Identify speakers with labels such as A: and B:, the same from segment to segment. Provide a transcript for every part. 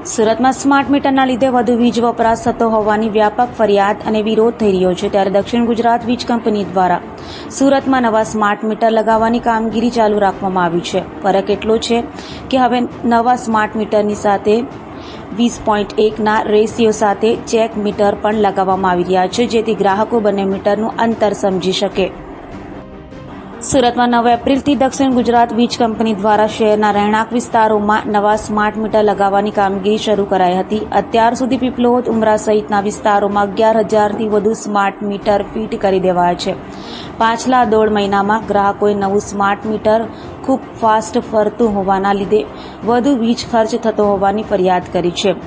A: સુરતમાં સ્માર્ટ મીટરના લીધે વધુ વીજ વપરાશ થતો હોવાની વ્યાપક ફરિયાદ અને વિરોધ થઈ રહ્યો છે, ત્યારે દક્ષિણ ગુજરાત વીજ કંપની દ્વારા સુરતમાં નવા સ્માર્ટ મીટર લગાવવાની કામગીરી ચાલુ રાખવામાં આવી છે। ફરક એટલો છે કે હવે નવા સ્માર્ટ મીટરની સાથે 20.1ના રેશિયો સાથે ચેક મીટર પણ લગાવવામાં આવી રહ્યા છે, જેથી ગ્રાહકો બંને મીટરનું અંતર સમજી શકે। સુરતમાં 9 એપ્રિલથી દક્ષિણ ગુજરાત વીજ કંપની દ્વારા શહેરના રહેણાંક વિસ્તારોમાં નવા સ્માર્ટ મીટર લગાવવાની કામગીરી શરૂ કરાઈ હતી। અત્યાર સુધી પીપલોદ, ઉમરા સહિતના વિસ્તારોમાં 11,000થી વધુ સ્માર્ટ મીટર ફિટ કરી દેવાયા છે। પાછલા 1.5 મહિનામાં ગ્રાહકોએ નવું સ્માર્ટ મીટર ખૂબ ફાસ્ટ ફરતું હોવાના લીધે વધુ વીજ ખર્ચ થતો હોવાની ફરિયાદ કરી છે।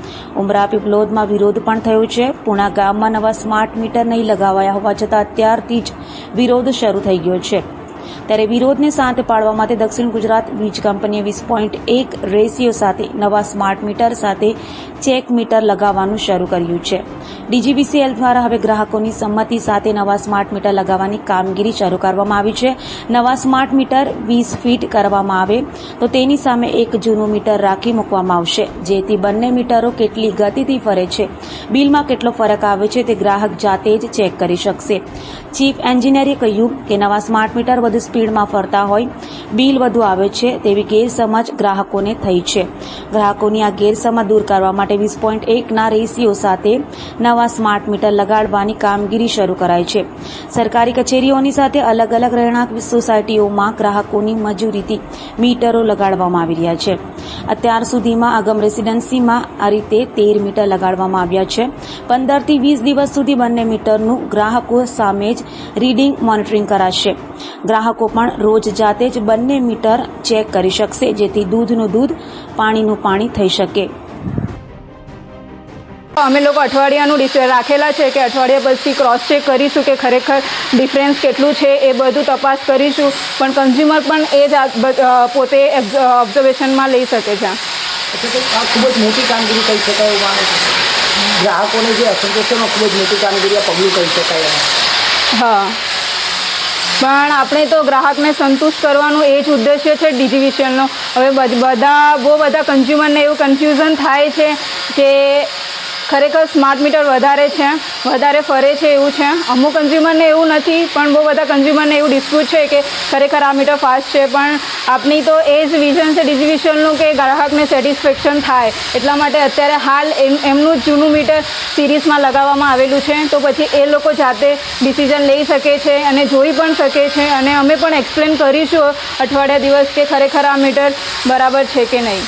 A: ઉમરા પીપલોદમાં વિરોધ પણ થયો છે। પુણા ગામમાં નવા સ્માર્ટ મીટર નહીં લગાવાયા હોવા છતાં અત્યારથી જ વિરોધ શરૂ થઈ ગયો છે। ત્યારે વિરોધને શાંત પાડવા માટે દક્ષિણ ગુજરાત વીજ કંપનીએ 20.1 રેશિયો સાથે નવા સ્માર્ટ મીટર સાથે ચેક મીટર લગાવવાનું શરૂ કર્યું છે। ડીજીવીસીએલ દ્વારા હવે ગ્રાહકોની સંમતિ સાથે નવા સ્માર્ટ મીટર લગાવવાની કામગીરી શરૂ કરવામાં આવી છે। નવા સ્માર્ટ મીટર 20 ફીટ કરવામાં આવે તો તેની સામે એક જૂનું મીટર રાખી મૂકવામાં આવશે, જેથી બંને મીટરો કેટલી ગતિથી ફરે છે, બિલમાં કેટલો ફરક આવે છે તે ગ્રાહક જાતે જ ચેક કરી શકશે। ચીફ એન્જિનિયરે કહ્યું કે નવા સ્માર્ટ મીટર વધુ સ્પીડમાં ફરતા હોય, બિલ વધુ આવે છે તેવી ગેરસમજ ગ્રાહકોને થઈ છે। ગ્રાહકોની આ ગેરસમજ દૂર કરવા માટે 20.1ના રેશિયો સાથે નવા સ્માર્ટ મીટર લગાડવાની કામગીરી શરૂ કરાઈ છે। સરકારી કચેરીઓની સાથે અલગ અલગ રહેણાંક સોસાયટીઓમાં ગ્રાહકોની મજૂરીથી મીટરો લગાડવામાં આવી રહ્યા છે। અત્યાર સુધીમાં આગમ રેસિડેન્સીમાં આ રીતે 13 મીટર લગાડવામાં આવ્યા છે। 15થી 20 દિવસ સુધી બંને મીટરનું ગ્રાહકો સામે જ રીડિંગ મોનિટરિંગ કરાશે। ગ્રાહકો પણ રોજ જાતે જ બંને મીટર ચેક કરી શકશે, જેથી દૂધનું દૂધ, પાણીનું પાણી થઈ શકે।
B: અમે લોકો અઠવાડિયાનું રાખેલા છે કે અઠવાડિયા પછી ક્રોસ ચેક કરીશું કે ખરેખર ડિફરન્સ કેટલું છે, એ બધું તપાસ કરીશું, પણ કન્ઝ્યુમર પણ એ જ પોતે ઓબ્ઝર્વેશનમાં લઈ શકે છે।
C: આ ખૂબ જ મોટી કામગીરી કહી શકાય એવું માને છે। ગ્રાહકોને જે અસંતોષમાં ખૂબ જ મોટી કામગીરી આ પગલું કહી શકાય।
B: હા, પણ આપણે તો ગ્રાહકને સંતુષ્ટ કરવાનું એ જ ઉદ્દેશ્ય છે ડીજીવીસીએલનો। હવે બહુ બધા કન્ઝ્યુમરને એવું કન્ફ્યુઝન થાય છે કે ખરેખર સ્માર્ટ મીટર વધારે ફરે છે એવું છે। અમુક કન્ઝ્યુમરને એવું નથી, પણ બહુ બધા કન્ઝ્યુમરને એવું ડિસ્પ્યુટ છે કે ખરેખર આ મીટર ફાસ્ટ છે। પણ આપણી તો એ જ વિઝન છે ડીજીવીસીએલનું કે ગ્રાહકને સેટિસ્ફેક્શન થાય, એટલા માટે અત્યારે હાલ એમનું જ જૂનું મીટર સિરીઝમાં લગાવવામાં આવેલું છે। તો પછી એ લોકો જાતે ડિસિઝન લઈ શકે છે અને જોઈ પણ શકે છે, અને અમે પણ એક્સપ્લેન કરીશું અઠવાડિયા દિવસ કે ખરેખર આ મીટર બરાબર છે કે નહીં।